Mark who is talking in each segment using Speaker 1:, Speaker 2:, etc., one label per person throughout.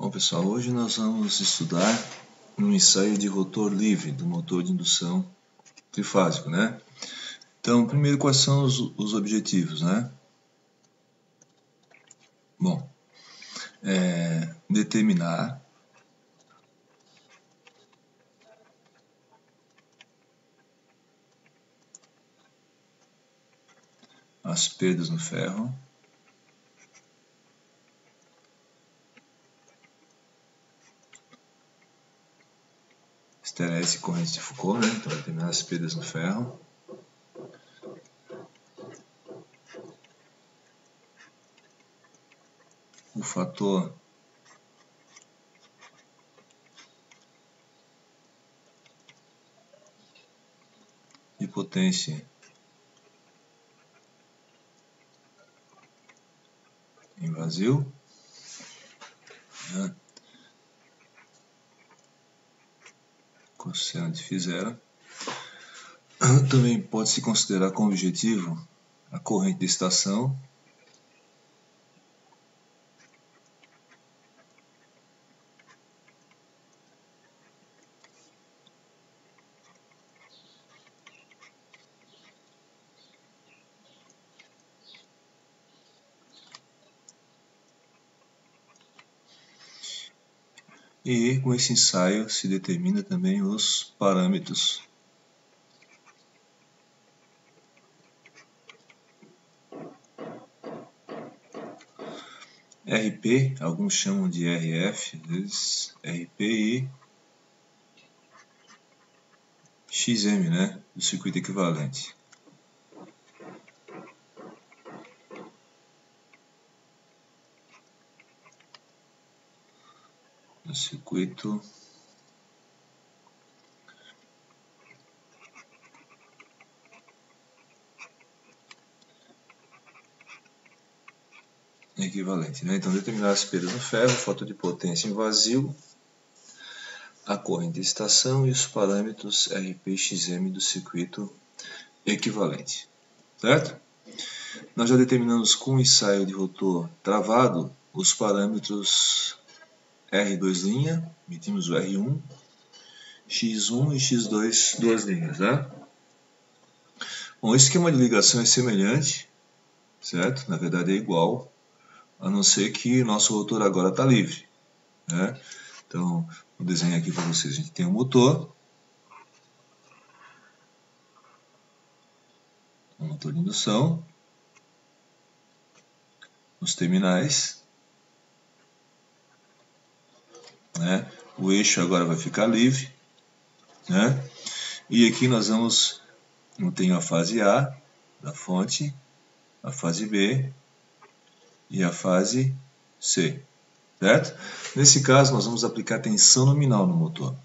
Speaker 1: Bom, pessoal, hoje nós vamos estudar um ensaio de rotor livre do motor de indução trifásico, né? Então, primeiro, quais são os objetivos, né? Bom, determinar as perdas no ferro, histeresis e corrente de Foucault, né? Então, determinar as perdas no ferro. O fator de potência em vazio, né? Cosseno de φ0. Também pode-se considerar como objetivo a corrente de estação, e com esse ensaio se determina também os parâmetros RP, alguns chamam de RF, às vezes RP e XM, né, do circuito equivalente. Do circuito equivalente, né? Então, determinar as perdas no ferro, fator de potência em vazio, a corrente de estação e os parâmetros RP e XM do circuito equivalente, certo? Nós já determinamos com o ensaio de rotor travado os parâmetros R2', medimos o R1, X1 e X2, duas linhas, né? Bom, o esquema de ligação é semelhante, certo? Na verdade é igual, a não ser que nosso rotor agora está livre, né? Então, vou desenhar aqui para vocês. A gente tem um motor de indução, os terminais, né? O eixo agora vai ficar livre, né? E aqui nós vamos, eu tenho a fase A da fonte, a fase B e a fase C, certo? Nesse caso nós vamos aplicar tensão nominal no motor.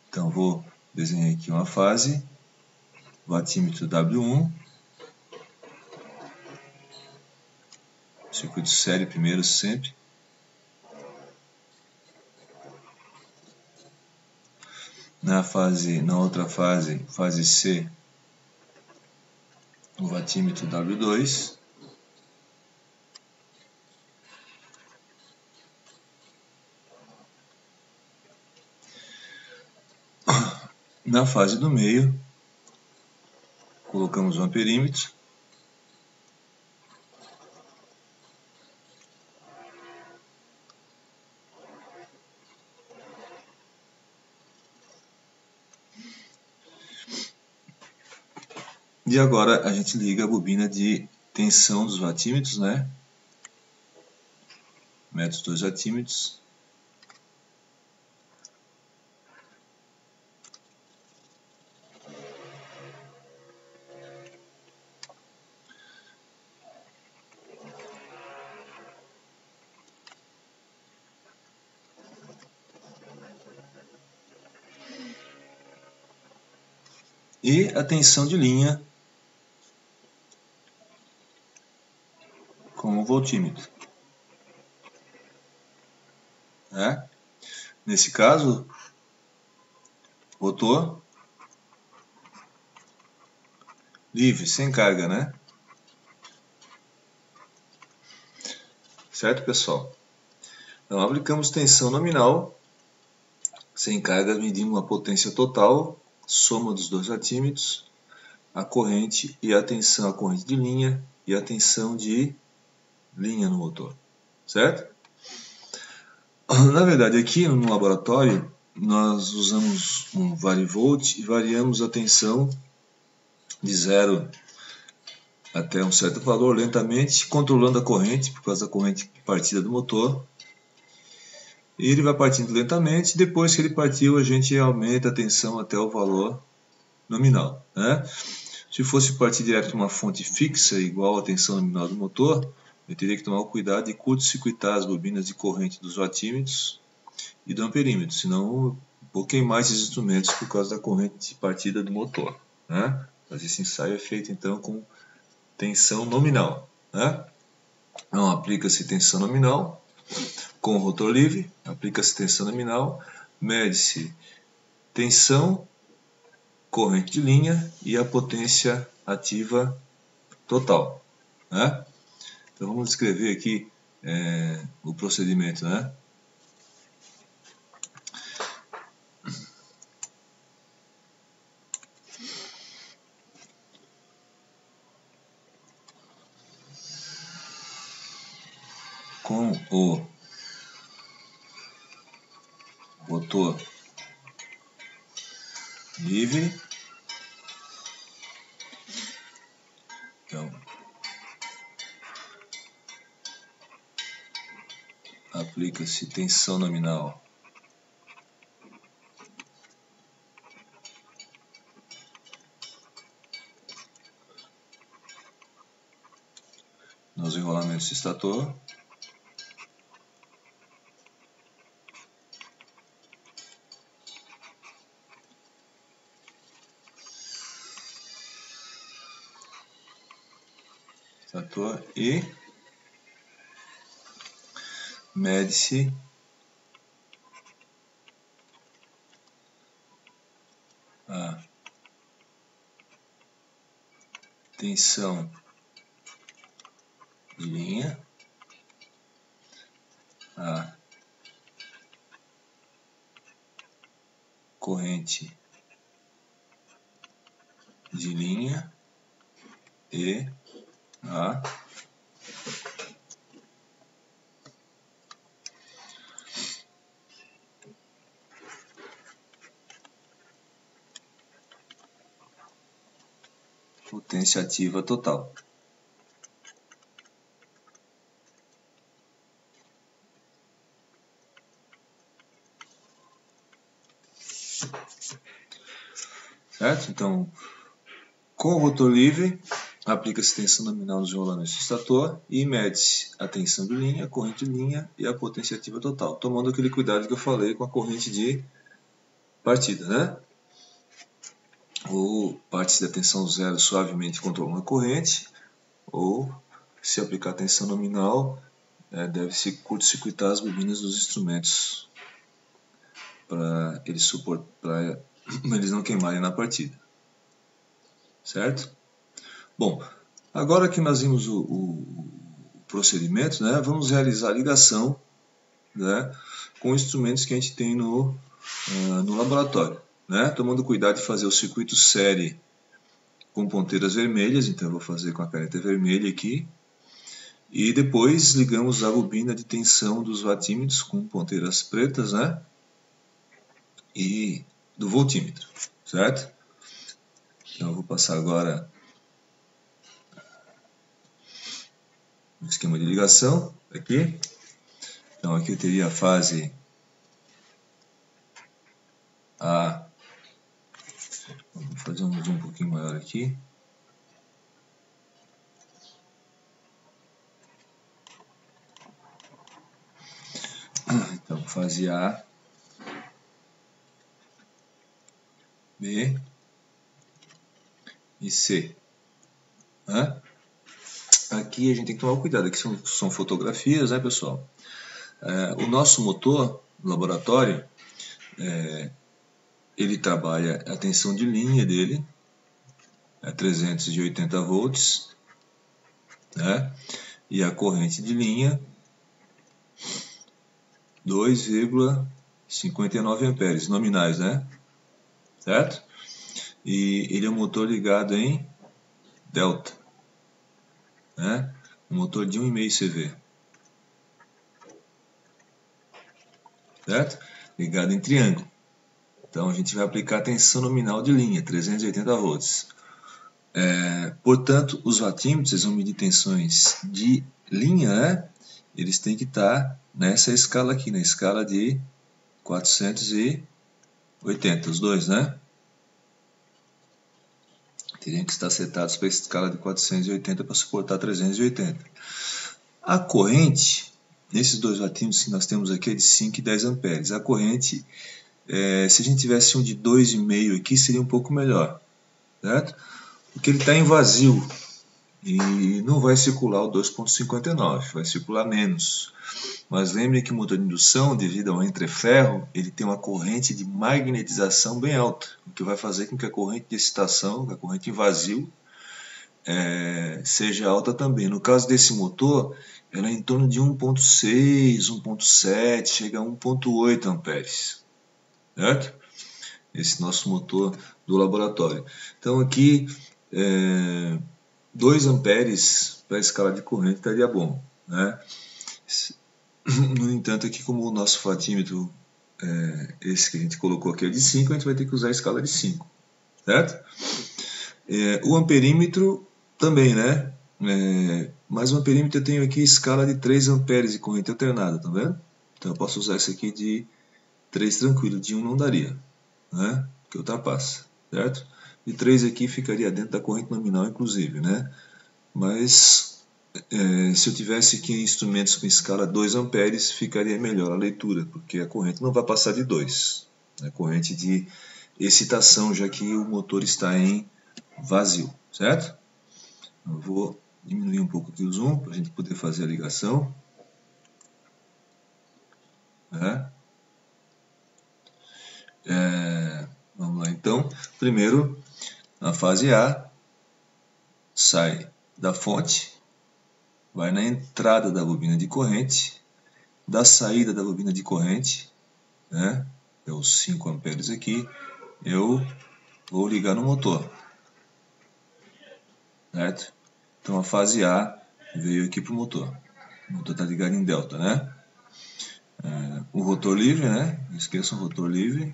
Speaker 1: Então vou desenhar aqui uma fase, watímetro W1, circuito série primeiro sempre. Na outra fase, fase C, o watímetro W2. Na fase do meio, colocamos um amperímetro. E agora a gente liga a bobina de tensão dos watímetros, né? Mede os dois watímetros. E a tensão de linha com o voltímetro, né? Nesse caso, rotor livre, sem carga, né? Certo, pessoal? Então, aplicamos tensão nominal, sem carga, medimos a potência total, soma dos dois latímetros, a corrente e a tensão, a corrente de linha e a tensão de linha no motor, certo? Na verdade, aqui no laboratório, nós usamos um varivolt e variamos a tensão de 0 até um certo valor lentamente, controlando a corrente, por causa da corrente partida do motor. E ele vai partindo lentamente, depois que ele partiu, a gente aumenta a tensão até o valor nominal, né? Se fosse partir direto de uma fonte fixa, igual a tensão nominal do motor, eu teria que tomar o cuidado de curto-circuitar as bobinas de corrente dos watímetros e do amperímetro, senão eu vou queimar esses instrumentos por causa da corrente de partida do motor, né? Mas esse ensaio é feito então com tensão nominal, né? Então aplica-se tensão nominal com o rotor livre, aplica-se tensão nominal, mede-se tensão, corrente de linha e a potência ativa total, né? Então vamos descrever aqui o procedimento, né? Com o rotor livre, então aplica-se tensão nominal nos enrolamentos de estator, e mede-se a tensão de linha, a corrente de linha e a potência ativa total. Certo? Então, com o rotor livre, aplica-se tensão nominal nos enrolamentos do estator e mede-se a tensão de linha, a corrente de linha e a potência ativa total, tomando aquele cuidado que eu falei com a corrente de partida, né? Ou parte da tensão zero suavemente controlando a corrente, ou se aplicar tensão nominal, deve-se curto-circuitar as bobinas dos instrumentos para eles não queimarem na partida, certo? Bom, agora que nós vimos o procedimento, né, vamos realizar a ligação, né, com instrumentos que a gente tem no laboratório, né, tomando cuidado de fazer o circuito série com ponteiras vermelhas, então eu vou fazer com a caneta vermelha aqui, e depois ligamos a bobina de tensão dos watímetros com ponteiras pretas, né, e do voltímetro, certo? Então eu vou passar agora o esquema de ligação aqui. Então aqui eu teria a fase A. Vamos fazer um zoom um pouquinho maior aqui. Então fase A, B e C. Aqui a gente tem que tomar cuidado, aqui são fotografias, né, pessoal? O nosso motor no laboratório, ele trabalha a tensão de linha dele, 380 volts, né? E a corrente de linha 2,59 amperes nominais, né? Certo? E ele é um motor ligado em delta, né? Um motor de 1,5 CV, certo? Ligado em triângulo. Então a gente vai aplicar tensão nominal de linha, 380 volts. Portanto, os watímetros, eles vão medir tensões de linha, né? Eles têm que estar nessa escala aqui, na escala de 480, os dois, né? Teriam que estar setados para a escala de 480 para suportar 380. A corrente, nesses dois watímetros que nós temos aqui, é de 5 e 10 amperes. A corrente, se a gente tivesse um de 2,5 aqui, seria um pouco melhor, certo? Porque ele está em vazio e não vai circular o 2,59, vai circular menos. Mas lembre que o motor de indução, devido ao entreferro, ele tem uma corrente de magnetização bem alta, o que vai fazer com que a corrente de excitação, a corrente em vazio, seja alta também. No caso desse motor, ela é em torno de 1,6, 1,7, chega a 1,8 amperes, certo? Esse nosso motor do laboratório. Então aqui, 2 amperes para a escala de corrente estaria bom, né? No entanto, aqui como o nosso watímetro, esse que a gente colocou aqui é de 5, a gente vai ter que usar a escala de 5, certo? O amperímetro também, né? Mas o amperímetro eu tenho aqui escala de 3 amperes de corrente alternada, tá vendo? Então eu posso usar esse aqui de 3 tranquilo, de 1 não daria, né? Que ultrapassa, certo? De 3 aqui ficaria dentro da corrente nominal, inclusive, né? Mas se eu tivesse aqui instrumentos com escala 2 amperes, ficaria melhor a leitura, porque a corrente não vai passar de 2. É corrente de excitação, já que o motor está em vazio, certo? Eu vou diminuir um pouco aqui o zoom, para a gente poder fazer a ligação. Vamos lá então. Primeiro, na fase A, sai da fonte, vai na entrada da bobina de corrente, da saída da bobina de corrente, né? É os 5 amperes aqui, eu vou ligar no motor, certo? Então a fase A veio aqui para o motor está ligado em delta, né? O rotor livre, né? Não esqueçam o rotor livre.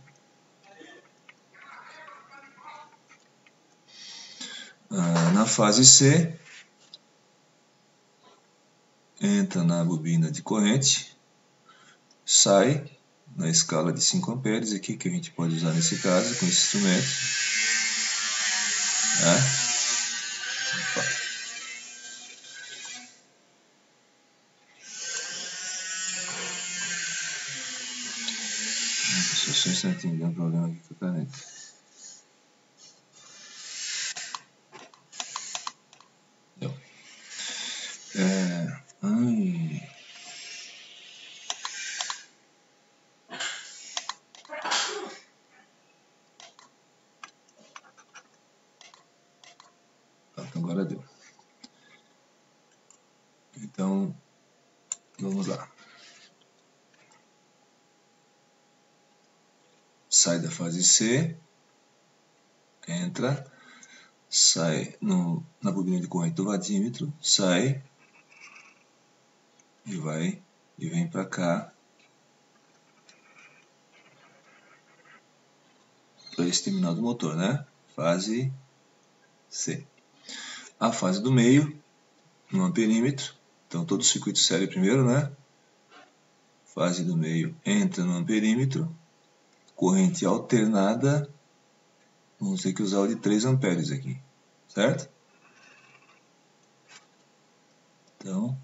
Speaker 1: Na fase C, entra na bobina de corrente, sai na escala de 5 amperes aqui, que a gente pode usar nesse caso, com esse instrumento. Opa. Só um instantinho, deu um problema aqui com a caneta. Deu. Agora deu. Então, vamos lá. Sai da fase C, entra, sai na bobina de corrente do watímetro, sai e vem para cá para esse terminal do motor, né? Fase C. A fase do meio, no amperímetro, então todo o circuito série primeiro, né? Fase do meio entra no amperímetro, corrente alternada, vamos ter que usar o de 3 amperes aqui, certo? Então,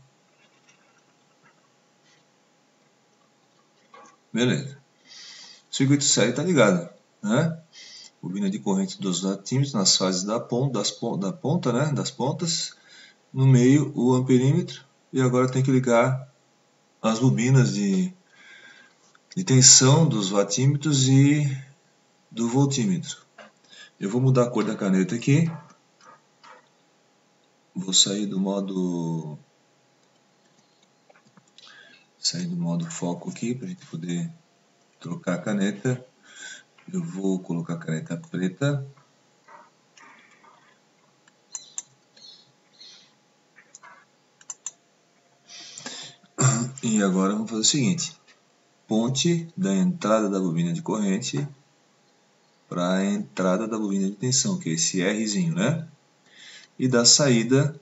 Speaker 1: beleza. O circuito série está ligado, né? Bobina de corrente dos watímetros nas fases da ponta, né? Das pontas. No meio, o amperímetro. E agora tem que ligar as bobinas de tensão dos watímetros e do voltímetro. Eu vou mudar a cor da caneta aqui. Vou sair do modo sair do modo foco aqui para a gente poder trocar a caneta. Eu vou colocar a caneta preta. E agora vamos fazer o seguinte: ponte da entrada da bobina de corrente para a entrada da bobina de tensão, que é esse Rzinho, né? E da saída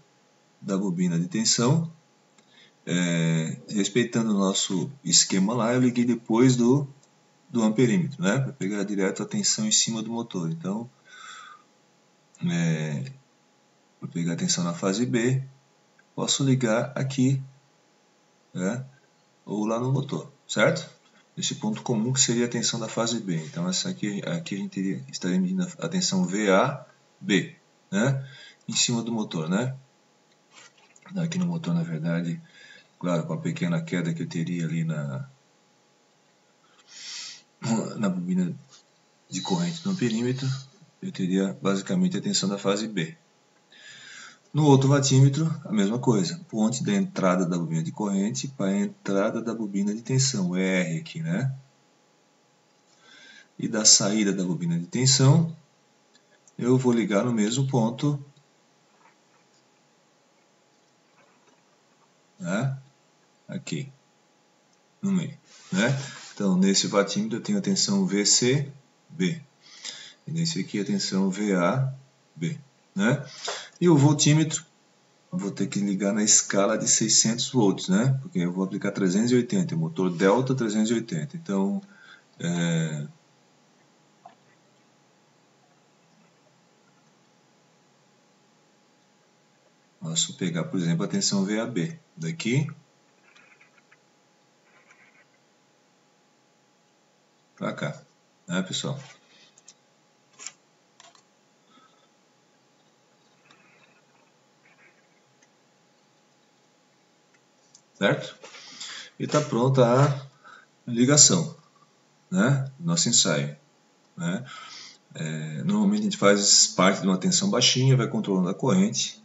Speaker 1: da bobina de tensão, respeitando o nosso esquema lá, eu liguei depois do amperímetro, né? Para pegar direto a tensão em cima do motor. Então, para pegar a tensão na fase B, posso ligar aqui, né? Ou lá no motor, certo? Esse ponto comum que seria a tensão da fase B. Então, essa aqui a gente estaria medindo a tensão VA-B, né? Em cima do motor, né? Aqui no motor, na verdade, claro, com a pequena queda que eu teria ali na bobina de corrente no perímetro, eu teria basicamente a tensão da fase B. No outro watímetro, a mesma coisa, ponte da entrada da bobina de corrente para a entrada da bobina de tensão, o ER aqui, né? E da saída da bobina de tensão, eu vou ligar no mesmo ponto, né? Aqui, no meio, né? Então, nesse watímetro eu tenho a tensão VCB, e nesse aqui a tensão VAB, né? E o voltímetro, vou ter que ligar na escala de 600 volts, né? Porque eu vou aplicar 380, o motor delta 380. Então, posso pegar, por exemplo, a tensão VAB. Daqui para cá, né, pessoal? Certo? E está pronta a ligação, né? Nosso ensaio, né? Normalmente a gente faz parte de uma tensão baixinha, vai controlando a corrente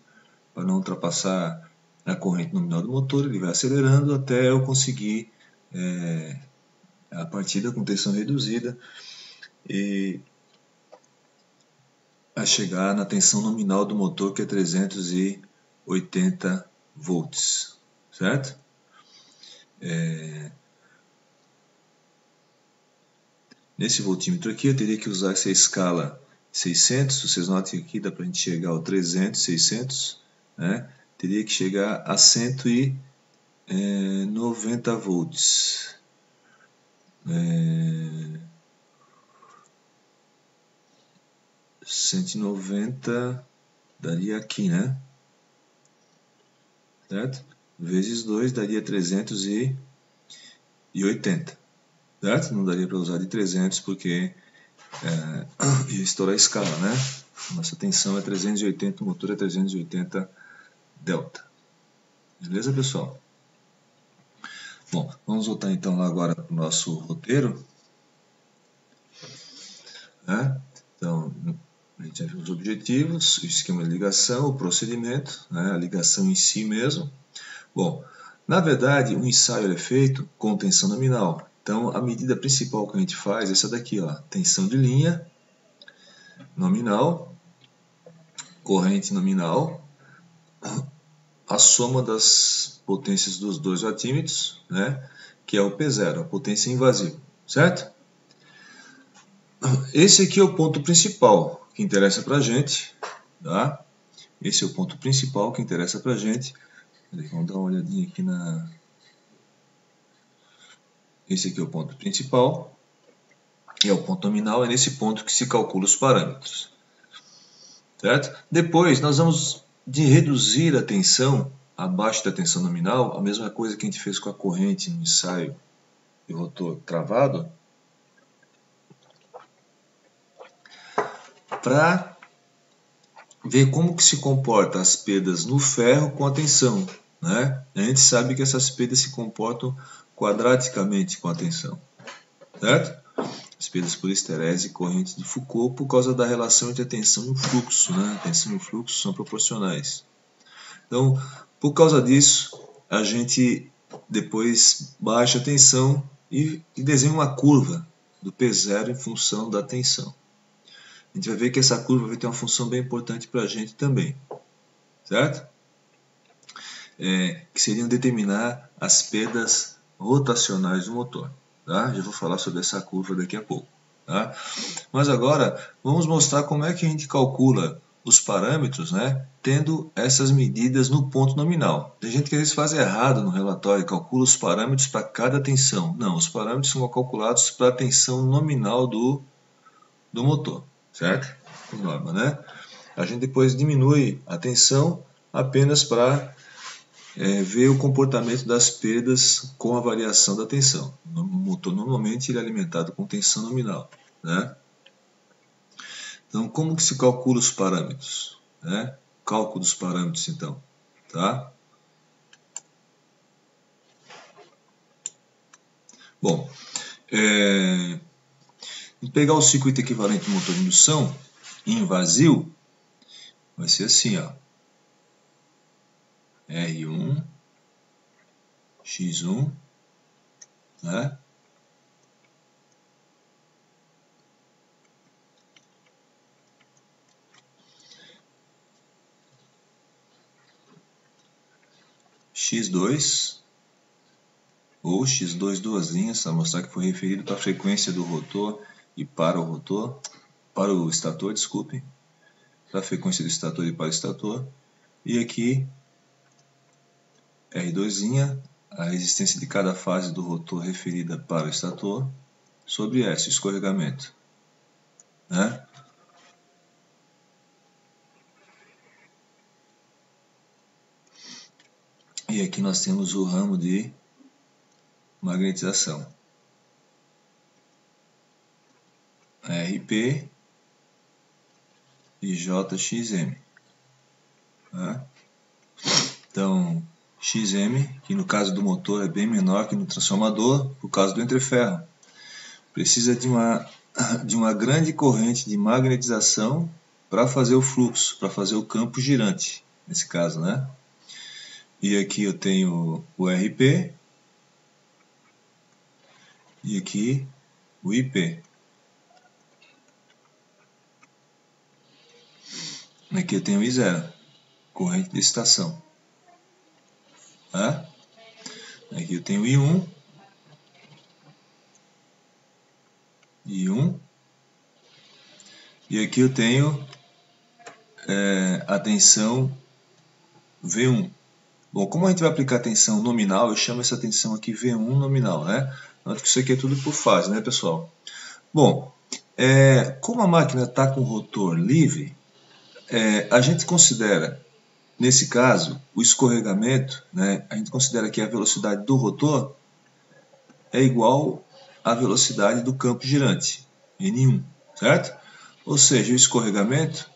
Speaker 1: para não ultrapassar a corrente nominal do motor. Ele vai acelerando até eu conseguir a partida com tensão reduzida e a chegar na tensão nominal do motor, que é 380 volts, certo? Nesse voltímetro aqui eu teria que usar essa escala 600, vocês notem aqui dá para a gente chegar ao 300, 600, né? Teria que chegar a 190 volts. 190 daria aqui, né? Certo? Vezes 2 daria 380. Certo? Não daria para usar de 300 porque ia estourar a escala, né? Nossa tensão é 380, o motor é 380 delta. Beleza, pessoal? Bom, vamos voltar então lá agora para o nosso roteiro. Né? Então, a gente já viu os objetivos, o esquema de ligação, o procedimento, né? A ligação em si mesmo. Bom, na verdade, o ensaio é feito com tensão nominal. Então, a medida principal que a gente faz é essa daqui, ó, tensão de linha nominal, corrente nominal, a soma das potências dos dois watímetros, né, que é o P0, a potência invasiva, certo? Esse aqui é o ponto principal que interessa para a gente, tá? Esse é o ponto principal que interessa para a gente. Vamos dar uma olhadinha aqui na... Esse aqui é o ponto principal, e é o ponto nominal, é nesse ponto que se calcula os parâmetros. Certo? Depois nós vamos reduzir a tensão abaixo da tensão nominal, a mesma coisa que a gente fez com a corrente no ensaio de rotor travado, para ver como que se comporta as perdas no ferro com a tensão. Né? A gente sabe que essas perdas se comportam quadraticamente com a tensão, certo? As perdas por esterese e corrente de Foucault por causa da relação entre a tensão e o fluxo, né? A tensão e o fluxo são proporcionais. Então, por causa disso, a gente depois baixa a tensão e desenha uma curva do P0 em função da tensão. A gente vai ver que essa curva vai ter uma função bem importante para a gente também, certo? Que seriam determinar as perdas rotacionais do motor. Tá? Já vou falar sobre essa curva daqui a pouco. Tá? Mas agora vamos mostrar como é que a gente calcula os parâmetros, né, tendo essas medidas no ponto nominal. Tem gente que às vezes faz errado no relatório, calcula os parâmetros para cada tensão. Não, os parâmetros são calculados para a tensão nominal do motor, certo? Por norma, né? A gente depois diminui a tensão apenas para ver o comportamento das perdas com a variação da tensão. O motor normalmente ele é alimentado com tensão nominal, né? Então, como que se calcula os parâmetros? Né? Cálculo dos parâmetros, então. Tá? Bom, pegar o circuito equivalente do motor de indução em vazio, vai ser assim, ó. R1, X1, né? X2 ou X2 duas linhas, para mostrar que foi referido para a frequência do rotor e para o rotor, para o estator, desculpe, para a frequência do estator e para o estator. E aqui R2', a resistência de cada fase do rotor referida para o estator, sobre S, escorregamento. Né? E aqui nós temos o ramo de magnetização. RP e JXM. Né? Então, XM, que no caso do motor é bem menor que no transformador, por causa do entreferro. Precisa de uma grande corrente de magnetização para fazer o fluxo, para fazer o campo girante, nesse caso, né? E aqui eu tenho o RP e aqui o IP. Aqui eu tenho o I0, corrente de excitação. Tá? Aqui eu tenho o I1, e aqui eu tenho a tensão V1. Bom, como a gente vai aplicar tensão nominal, eu chamo essa tensão aqui V1 nominal, né? Nota que isso aqui é tudo por fase, né, pessoal? Bom, como a máquina está com o rotor livre, a gente considera, nesse caso, o escorregamento, né? A gente considera que a velocidade do rotor é igual à velocidade do campo girante, N1, certo? Ou seja, o escorregamento,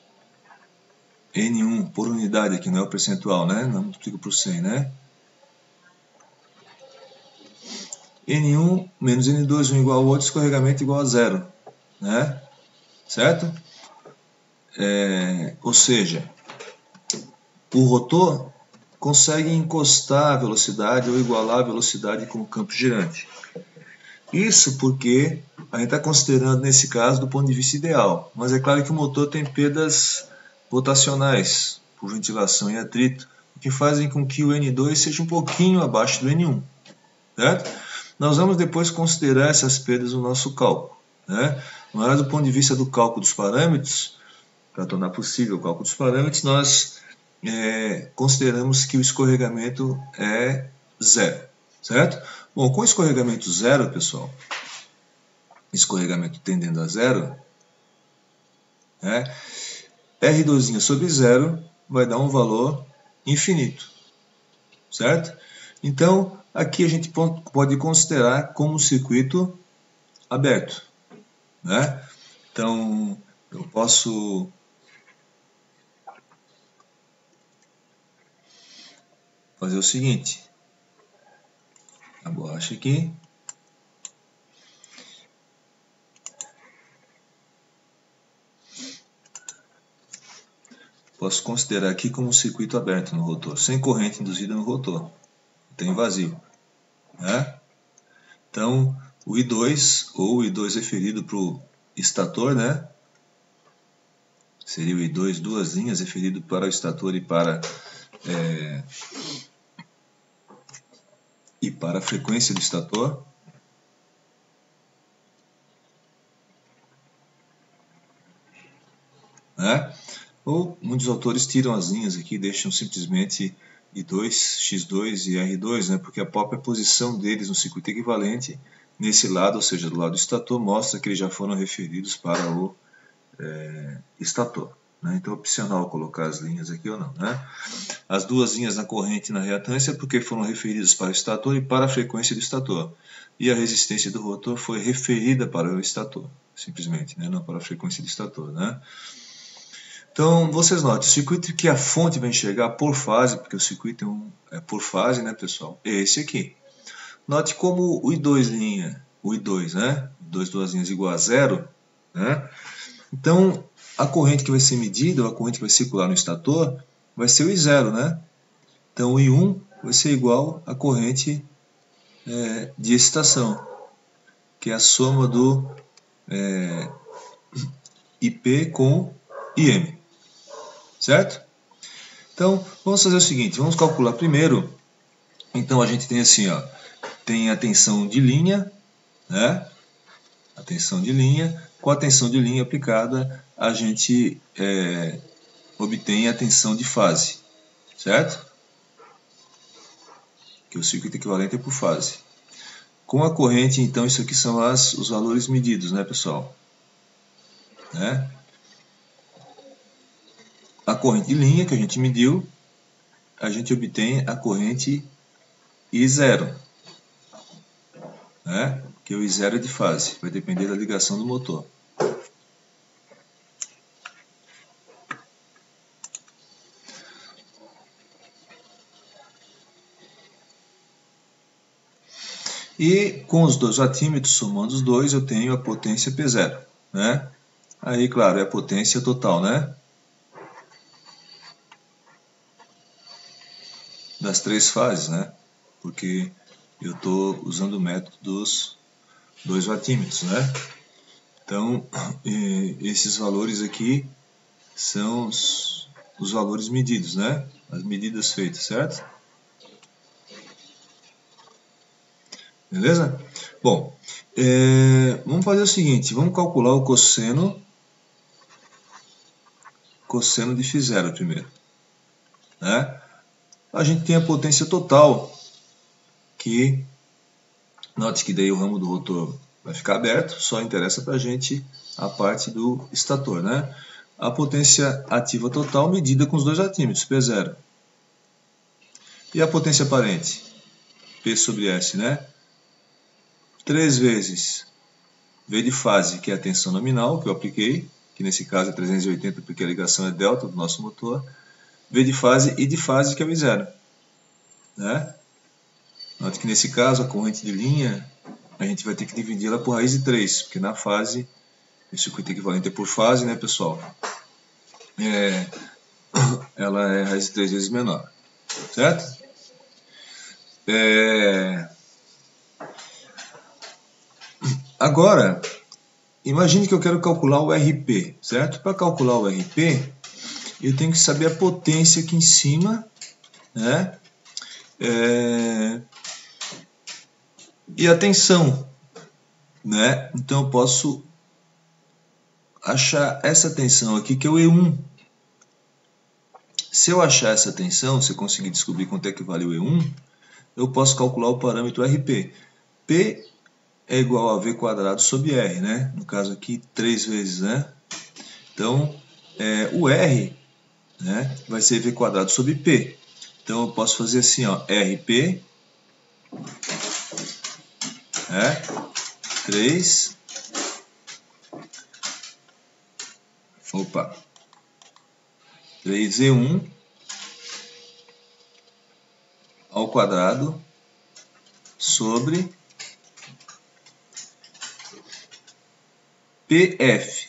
Speaker 1: N1 por unidade aqui, não é o percentual, né? Não multiplica por 100, né? N1 menos N2, um igual ao outro, escorregamento igual a zero, né? Certo? Ou seja, o rotor consegue encostar a velocidade ou igualar a velocidade com o campo girante. Isso porque a gente está considerando nesse caso do ponto de vista ideal, mas é claro que o motor tem perdas rotacionais por ventilação e atrito, que fazem com que o N2 seja um pouquinho abaixo do N1, certo? Nós vamos depois considerar essas perdas no nosso cálculo, né? Mas do ponto de vista do cálculo dos parâmetros, para tornar possível o cálculo dos parâmetros, nós consideramos que o escorregamento é zero, certo? Bom, com escorregamento zero, pessoal, escorregamento tendendo a zero, R2 sobre zero vai dar um valor infinito, certo? Então, aqui a gente pode considerar como um circuito aberto, né? Então, eu posso fazer o seguinte, a borracha aqui, posso considerar aqui como um circuito aberto no rotor, sem corrente induzida no rotor, tem vazio, né? Então, o I2, ou o I2 referido para o estator, né? Seria o I2, duas linhas, referido para o estator e para a frequência do estator. Né? Ou muitos autores tiram as linhas aqui e deixam simplesmente I2, X2 e R2, né? Porque a própria posição deles no circuito equivalente, nesse lado, ou seja, do lado do estator, mostra que eles já foram referidos para o estator. Né? Então é opcional colocar as linhas aqui ou não. Né? As duas linhas na corrente e na reatância porque foram referidas para o estator e para a frequência do estator. E a resistência do rotor foi referida para o estator, simplesmente, né? Não para a frequência do estator. Né? Então, vocês notem, o circuito que a fonte vai enxergar por fase, porque o circuito é por fase, né, pessoal? É esse aqui. Note como o I2 linha, o I2, né? Duas linhas igual a zero, né? Então, a corrente que vai ser medida, ou a corrente que vai circular no estator, vai ser o I0, né? Então, o I1 vai ser igual à corrente de excitação, que é a soma do IP com IM. Certo? Então, vamos fazer o seguinte, vamos calcular primeiro. Então, a gente tem assim, ó, tem a tensão de linha, né? A tensão de linha. Com a tensão de linha aplicada, a gente obtém a tensão de fase, certo? Que o circuito equivalente é por fase. Com a corrente, então, isso aqui são os valores medidos, né, pessoal? Né? A corrente de linha que a gente mediu, a gente obtém a corrente I0, né? Que o I0 é de fase, vai depender da ligação do motor. E com os dois watímetros, somando os dois, eu tenho a potência P0, né? Aí, claro, é a potência total, né? Das três fases, né? Porque eu estou usando o método dos dois watímetros, né? Então, esses valores aqui são os valores medidos, né? As medidas feitas, certo? Beleza? Bom, vamos fazer o seguinte, vamos calcular o cosseno de φ0 primeiro. Né? A gente tem a potência total, que, note que daí o ramo do rotor vai ficar aberto, só interessa para a gente a parte do estator. Né? A potência ativa total medida com os dois watímetros, P0. E a potência aparente? P sobre S, né? 3 vezes V de fase, que é a tensão nominal que eu apliquei, que nesse caso é 380 porque a ligação é delta do nosso motor, V de fase e de fase, que é o I0. Né? Note que nesse caso a corrente de linha, a gente vai ter que dividir ela por raiz de 3, porque na fase, o circuito equivalente é por fase, né, pessoal? Ela é raiz de 3 vezes menor. Certo? Agora, imagine que eu quero calcular o RP, certo? Para calcular o RP, eu tenho que saber a potência aqui em cima, né? E a tensão, né? Então eu posso achar essa tensão aqui, que é o E1. Se eu achar essa tensão, se eu conseguir descobrir quanto é que vale o E1, eu posso calcular o parâmetro RP. P é igual a V quadrado sobre R, né? No caso aqui, 3 vezes, né? Então, o R, né, vai ser V quadrado sobre P. Então, eu posso fazer assim, ó, RP, 3, 3E1 ao quadrado sobre PF,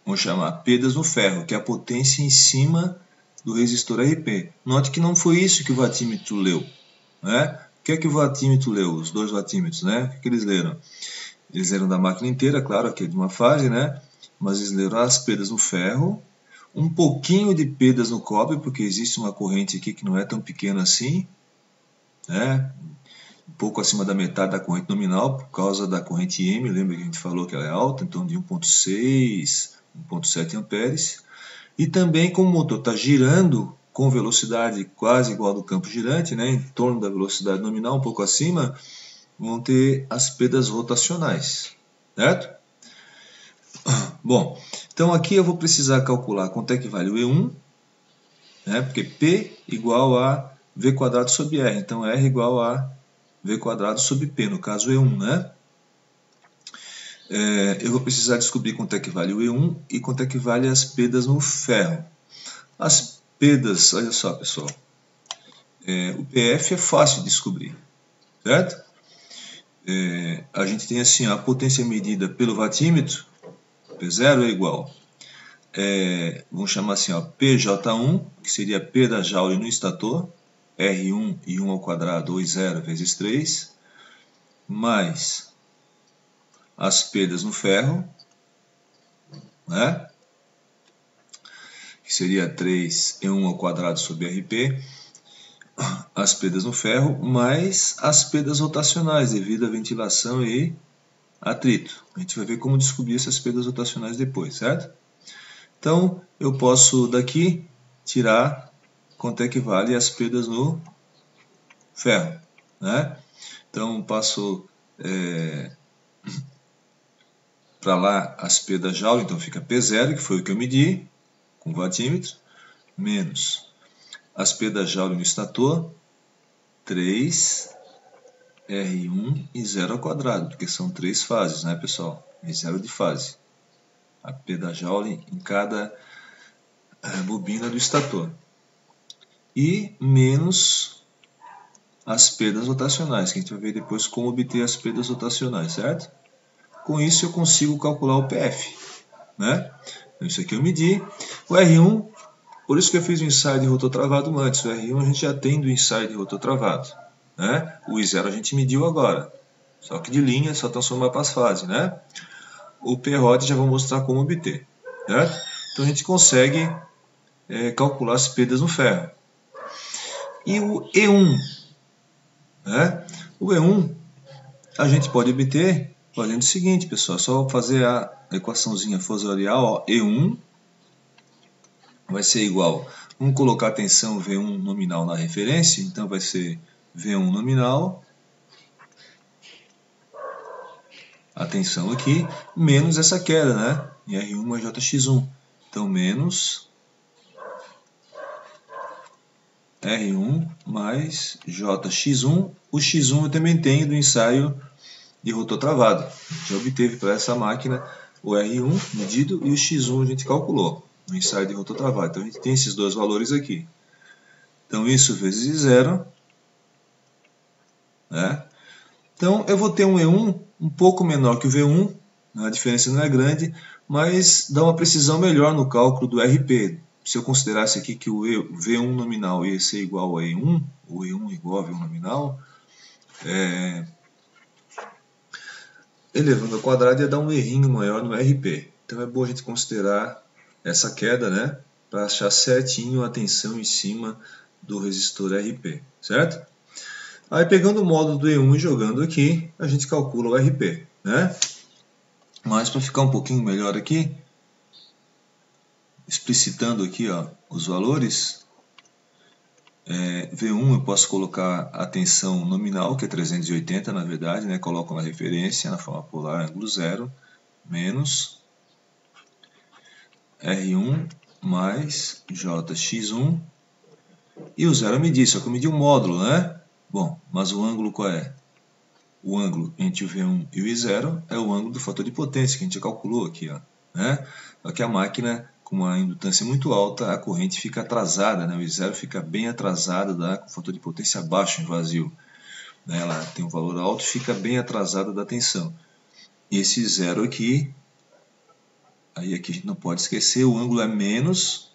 Speaker 1: vamos chamar perdas no ferro, que é a potência em cima do resistor RP. Note que não foi isso que o watímetro leu, né? O que é que o vatímetro leu? Os dois vatímetros, né? O que eles leram? Eles leram da máquina inteira, claro, aqui é de uma fase, né? Mas eles leram as perdas no ferro, um pouquinho de perdas no cobre, porque existe uma corrente aqui que não é tão pequena assim, né? Um pouco acima da metade da corrente nominal, por causa da corrente M, lembra que a gente falou que ela é alta, então de 1,6, 1,7 amperes. E também como o motor está girando com velocidade quase igual ao do campo girante, né? Em torno da velocidade nominal, um pouco acima, vão ter as perdas rotacionais, certo? Bom, então aqui eu vou precisar calcular quanto é que vale o E1, né? Porque P igual a V quadrado sobre R, então R igual a V quadrado sobre P, no caso E1, né? Eu vou precisar descobrir quanto é que vale o E1 e quanto é que vale as perdas no ferro. As perdas, olha só pessoal, o PF é fácil de descobrir, certo? A gente tem assim, a potência medida pelo vatímetro, P0 é igual, vamos chamar assim, ó, PJ1, que seria P da Joule no estator, R1 e 1 ao quadrado, ou I0 vezes 3, mais as perdas no ferro, né? Que seria 3E1 ao quadrado sobre RP, as perdas no ferro, mais as perdas rotacionais devido à ventilação e atrito. A gente vai ver como descobrir essas perdas rotacionais depois, certo? Então, eu posso daqui tirar quanto é que vale as perdas no ferro, né? Então, passo para lá as perdas Joule, então fica P0, que foi o que eu medi com o vatímetro, menos as perdas Joule no estator, 3 R1 e 0 ao quadrado, porque são 3 fases, né, pessoal? E 0 de fase. A P da Joule em cada bobina do estator. E menos as perdas rotacionais, que a gente vai ver depois como obter as perdas rotacionais, certo? Com isso eu consigo calcular o PF, né? Então, isso aqui eu medi. O R1, por isso que eu fiz o ensaio de rotor travado antes. O R1 a gente já tem do ensaio de rotor travado, né? O I0 a gente mediu agora. Só que de linha, só transformar para as fases, né? O PROD já vou mostrar como obter, certo? Então a gente consegue calcular as perdas no ferro. E o E1, né? O E1 a gente pode obter fazendo o seguinte, pessoal, só fazer a equaçãozinha fosorial, ó, E1 vai ser igual, vamos colocar a tensão V1 nominal na referência, então vai ser V1 nominal, a tensão aqui, menos essa queda, né, em R1 mais JX1, então menos R1 mais JX1, o X1 eu também tenho do ensaio de rotor travado. A gente obteve para essa máquina o R1 medido e o X1 a gente calculou no ensaio de rotor travado. Então a gente tem esses dois valores aqui. Então isso vezes 0. Né? Então eu vou ter um E1 um pouco menor que o V1, a diferença não é grande, mas dá uma precisão melhor no cálculo do RP. Se eu considerasse aqui que o V1 nominal ia ser igual a E1, ou E1 igual a V1 nominal, elevando ao quadrado ia dar um errinho maior no RP. Então é bom a gente considerar essa queda, né, para achar certinho a tensão em cima do resistor RP, certo? Aí pegando o módulo do E1 e jogando aqui, a gente calcula o RP, né? Mas para ficar um pouquinho melhor aqui, explicitando aqui, ó, os valores, V1 eu posso colocar a tensão nominal, que é 380 na verdade, né? Coloco na referência, na forma polar, ângulo 0, menos R1 mais JX1, e o 0 eu medi, só que eu medi o módulo, né? Bom, mas o ângulo qual é? O ângulo entre o V1 e o I0 é o ângulo do fator de potência, que a gente já calculou aqui, ó, né? Só que a máquina, com uma indutância muito alta, a corrente fica atrasada, né? O I0 fica bem atrasado, com o fator de potência baixo em vazio. Né? Ela tem um valor alto e fica bem atrasada da tensão. E esse 0 aqui, aí aqui a gente não pode esquecer, o ângulo é menos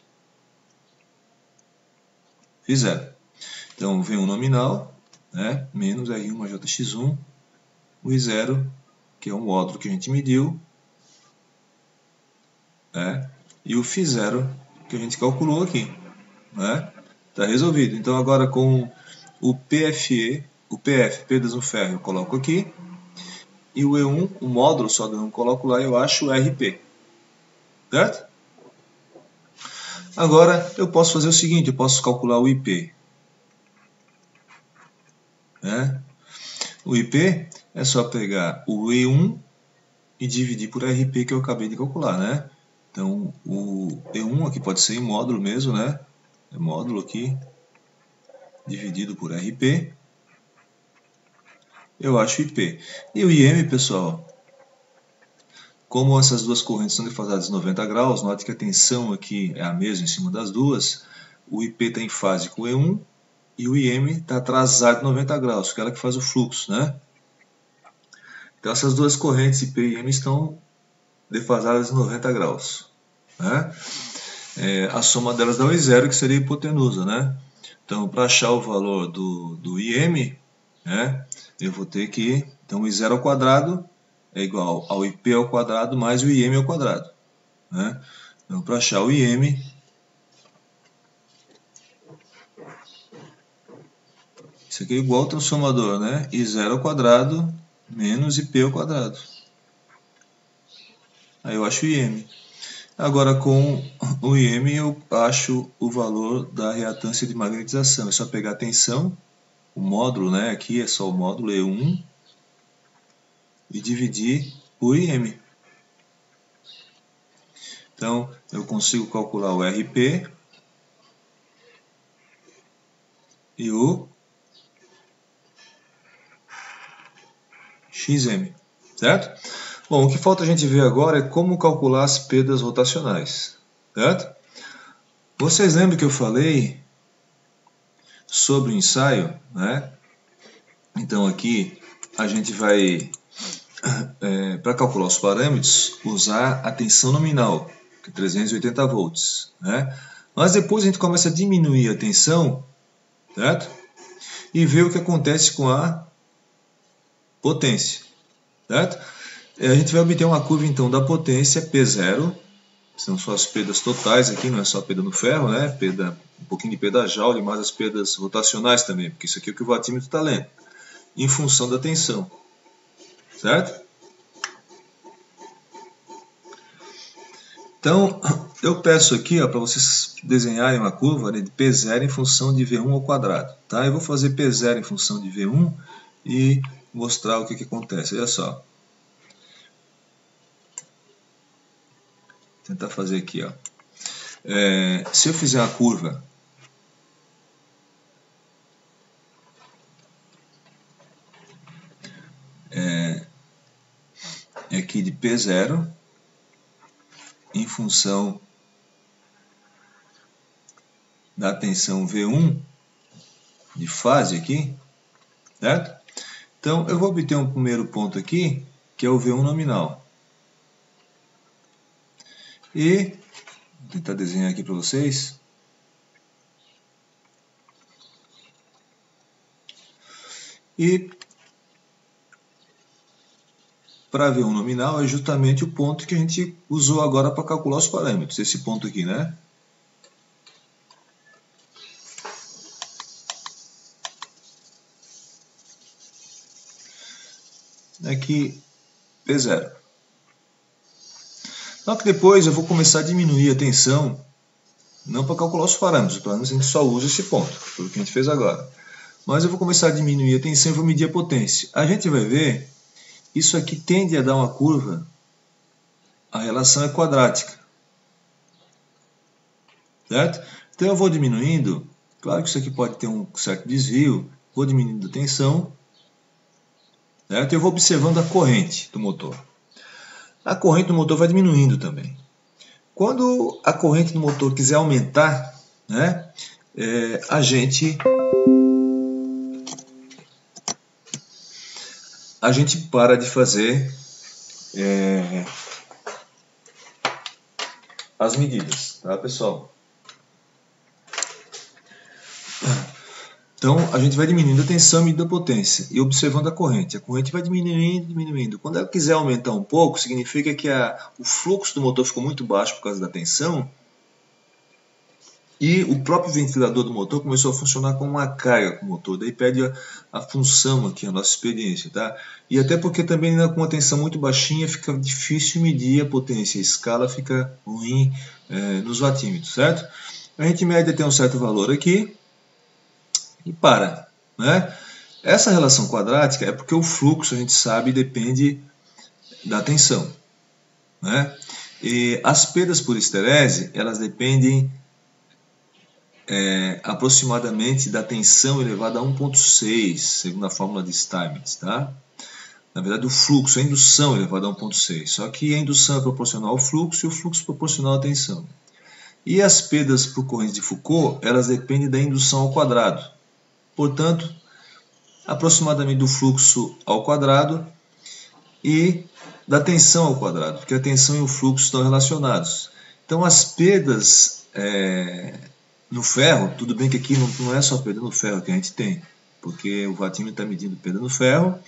Speaker 1: φ0. Então, V1 nominal, né? Menos R1-JX1, o I0, que é o módulo que a gente mediu, né? E o φ0 que a gente calculou aqui, né? Tá resolvido. Então agora com o PFE, o PF, perdas no ferro, eu coloco aqui, e o E1, o módulo só do E1 coloco lá, eu acho o RP, certo? Agora eu posso fazer o seguinte, eu posso calcular o IP, né? O IP é só pegar o E1 e dividir por RP que eu acabei de calcular, né? Então o E1 aqui pode ser em módulo mesmo, né? É módulo aqui dividido por RP, eu acho IP. E o IM, pessoal, como essas duas correntes são defasadas em 90 graus, note que a tensão aqui é a mesma em cima das duas, o IP está em fase com o E1 e o IM está atrasado em 90 graus, que é ela que faz o fluxo, né? Então essas duas correntes IP e IM estão defasadas em 90 graus, né? A soma delas dá o I0, que seria a hipotenusa, né? Então, para achar o valor do IM, né, eu vou ter que... Então, o I0 ao quadrado é igual ao IP ao quadrado mais o IM ao quadrado, né? Então, para achar o IM, isso aqui é igual ao transformador, né? I0 ao quadrado menos IP ao quadrado. Aí eu acho o IM. Agora, com o IM, eu acho o valor da reatância de magnetização. É só pegar a tensão, o módulo, né? Aqui é só o módulo E1, e dividir por IM. Então, eu consigo calcular o RP e o XM, certo? Bom, o que falta a gente ver agora é como calcular as perdas rotacionais, certo? Vocês lembram que eu falei sobre o ensaio, né? Então aqui a gente vai, para calcular os parâmetros, usar a tensão nominal, que é 380 volts, né? Mas depois a gente começa a diminuir a tensão, certo? E ver o que acontece com a potência, certo? A gente vai obter uma curva então da potência P0, são só as perdas totais aqui, não é só a perda no ferro, né? Perda, um pouquinho de perda Joule, mais as perdas rotacionais também, porque isso aqui é o que o watímetro está lendo, em função da tensão, certo? Então, eu peço aqui para vocês desenharem uma curva, né, de P0 em função de V1 ao quadrado. Tá? Eu vou fazer P0 em função de V1 e mostrar o que acontece. Olha só. Vou tentar fazer aqui. Ó. Se eu fizer a curva aqui de P0 em função da tensão V1 de fase aqui, certo? Então eu vou obter um primeiro ponto aqui, que é o V1 nominal. E vou tentar desenhar aqui para vocês. E para V1 nominal é justamente o ponto que a gente usou agora para calcular os parâmetros, esse ponto aqui, né? Aqui, P0. Só que depois eu vou começar a diminuir a tensão, não para calcular os parâmetros a gente só usa esse ponto, foi o que a gente fez agora. Mas eu vou começar a diminuir a tensão e vou medir a potência. A gente vai ver, isso aqui tende a dar uma curva, a relação é quadrática, certo? Então eu vou diminuindo, claro que isso aqui pode ter um certo desvio, vou diminuindo a tensão, certo? Eu vou observando a corrente do motor. A corrente do motor vai diminuindo também. Quando a corrente do motor quiser aumentar, né, a gente para de fazer as medidas, tá, pessoal? Então, a gente vai diminuindo a tensão e medindo a potência e observando a corrente. A corrente vai diminuindo, diminuindo. Quando ela quiser aumentar um pouco, significa que o fluxo do motor ficou muito baixo por causa da tensão e o próprio ventilador do motor começou a funcionar como uma carga com o motor. Daí perde a função aqui, a nossa experiência. Tá? E até porque também com uma tensão muito baixinha fica difícil medir a potência. A escala fica ruim nos watímetros, certo? A gente mede até um certo valor aqui e para. Né? Essa relação quadrática é porque o fluxo, a gente sabe, depende da tensão. Né? E as perdas por esterese, elas dependem aproximadamente da tensão elevada a 1.6, segundo a fórmula de Steinmetz. Tá? Na verdade, o fluxo, a indução elevada a 1.6. Só que a indução é proporcional ao fluxo e o fluxo é proporcional à tensão. E as perdas por corrente de Foucault, elas dependem da indução ao quadrado. Portanto, aproximadamente do fluxo ao quadrado e da tensão ao quadrado, porque a tensão e o fluxo estão relacionados. Então, as perdas no ferro, tudo bem que aqui não é só perda no ferro que a gente tem, porque o watímetro está medindo perda no ferro,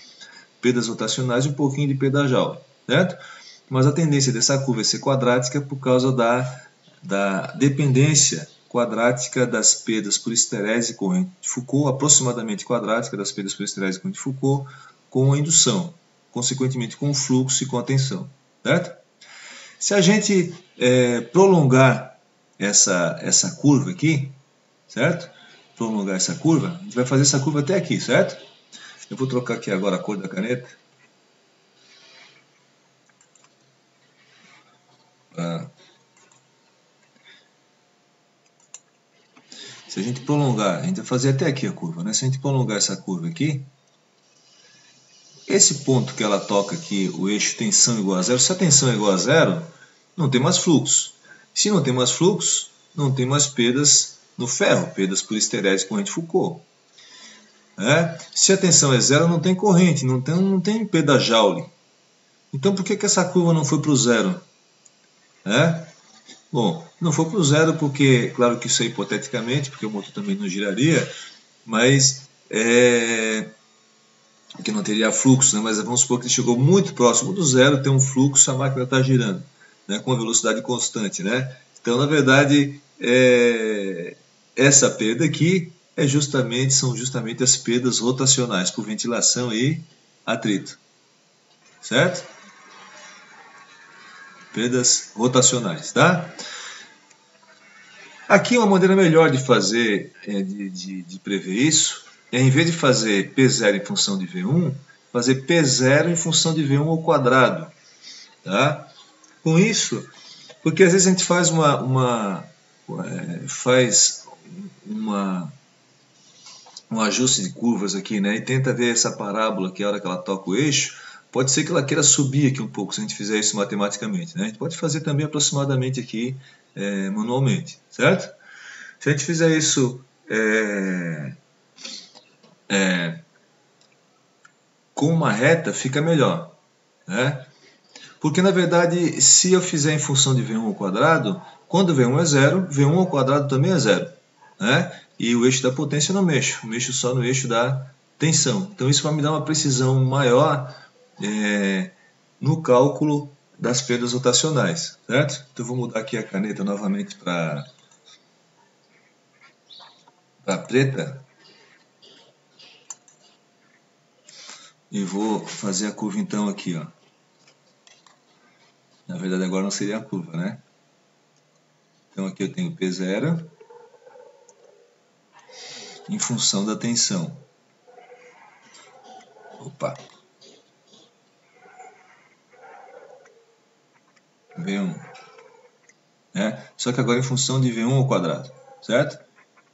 Speaker 1: perdas rotacionais e um pouquinho de perda Joule, certo? Mas a tendência dessa curva é ser quadrática por causa da dependência quadrática das perdas por esterese e corrente de Foucault, aproximadamente quadrática das perdas por esterese e corrente de Foucault, com a indução, consequentemente com o fluxo e com a tensão, certo? Se a gente prolongar essa curva aqui, certo? Prolongar essa curva, a gente vai fazer essa curva até aqui, certo? Eu vou trocar aqui agora a cor da caneta. Se a gente prolongar, a gente vai fazer até aqui a curva, né? Se a gente prolongar essa curva aqui, esse ponto que ela toca aqui, o eixo tensão igual a zero, se a tensão é igual a zero, não tem mais fluxo. Se não tem mais fluxo, não tem mais perdas no ferro, perdas por esterese e corrente Foucault. Se a tensão é zero, não tem corrente, não tem perda Joule. Então por que essa curva não foi para o zero? Bom, não foi para o zero porque, claro que isso é hipoteticamente, porque o motor também não giraria, mas que não teria fluxo, né? Mas vamos supor que ele chegou muito próximo do zero, tem um fluxo, a máquina está girando, né? Com uma velocidade constante. Né? Então, na verdade, essa perda aqui são justamente as perdas rotacionais por ventilação e atrito. Certo? Perdas rotacionais, tá? Aqui uma maneira melhor de fazer, de prever isso, em vez de fazer P0 em função de V1, fazer P0 em função de V1 ao quadrado. Tá? Com isso, porque às vezes a gente faz um ajuste de curvas aqui, né? E tenta ver essa parábola que a hora que ela toca o eixo, pode ser que ela queira subir aqui um pouco, se a gente fizer isso matematicamente. Né? A gente pode fazer também aproximadamente aqui manualmente, certo? Se a gente fizer isso com uma reta, fica melhor. Né? Porque, na verdade, se eu fizer em função de V1 ao quadrado, quando V1 é zero, V1 ao quadrado também é zero. Né? E o eixo da potência eu não mexo, eu mexo só no eixo da tensão. Então isso vai me dar uma precisão maior no cálculo das perdas rotacionais, certo? Então eu vou mudar aqui a caneta novamente para preta e vou fazer a curva então aqui, ó. Na verdade agora não seria a curva, né? Então aqui eu tenho P0 em função da tensão. Opa! V1. Só que agora em função de V1 ao quadrado, certo?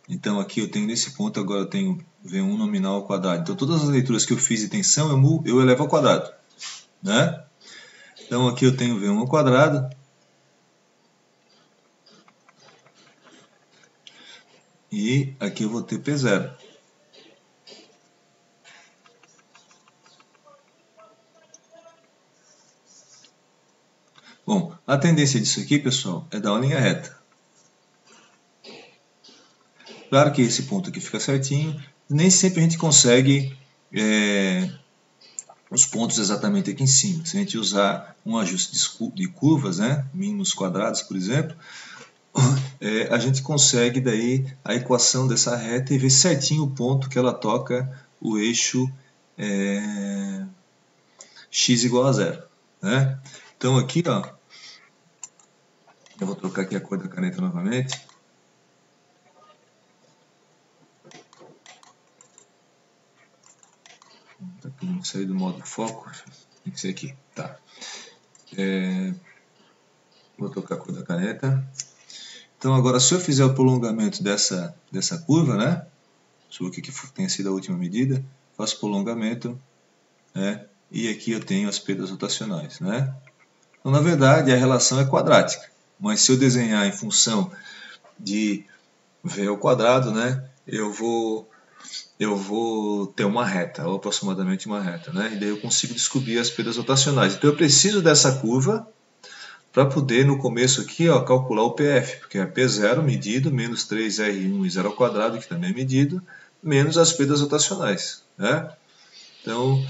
Speaker 1: Então aqui eu tenho nesse ponto, agora eu tenho V1 nominal ao quadrado. Então todas as leituras que eu fiz de tensão eu elevo ao quadrado. Né? Então aqui eu tenho V1 ao quadrado. E aqui eu vou ter P0. Bom, a tendência disso aqui, pessoal, é dar uma linha reta. Claro que esse ponto aqui fica certinho, nem sempre a gente consegue os pontos exatamente aqui em cima. Se a gente usar um ajuste de curvas, né, mínimos quadrados, por exemplo, a gente consegue daí a equação dessa reta e ver certinho o ponto que ela toca o eixo x igual a zero, né? Então aqui, ó, eu vou trocar aqui a cor da caneta novamente. Tá querendo sair do modo foco, tem que ser aqui, tá? Vou trocar a cor da caneta. Então agora, se eu fizer o prolongamento dessa curva, né? Sobre o que tenha sido a última medida, faço prolongamento, né? E aqui eu tenho as perdas rotacionais, né? Então, na verdade, a relação é quadrática, mas se eu desenhar em função de v ao quadrado, né? Eu vou ter uma reta, ou aproximadamente uma reta, né? E daí eu consigo descobrir as perdas rotacionais. Então eu preciso dessa curva para poder, no começo aqui, ó, calcular o PF, porque é P0 medido, menos 3R1 e 0 ao quadrado, que também é medido, menos as perdas rotacionais, né? Então,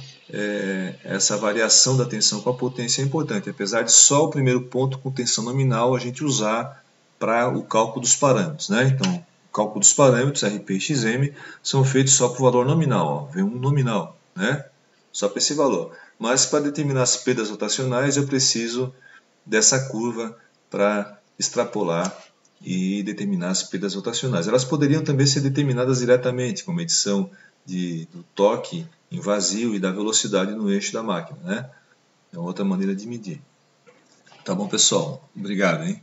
Speaker 1: essa variação da tensão com a potência é importante, apesar de só o primeiro ponto com tensão nominal a gente usar para o cálculo dos parâmetros, né? Então, o cálculo dos parâmetros, RP e XM, são feitos só para o valor nominal, ó, V1 nominal, né? Só para esse valor. Mas para determinar as perdas rotacionais eu preciso dessa curva para extrapolar e determinar as perdas rotacionais. Elas poderiam também ser determinadas diretamente, com medição do torque em vazio e da velocidade no eixo da máquina, né? É outra maneira de medir. Tá bom, pessoal? Obrigado, hein?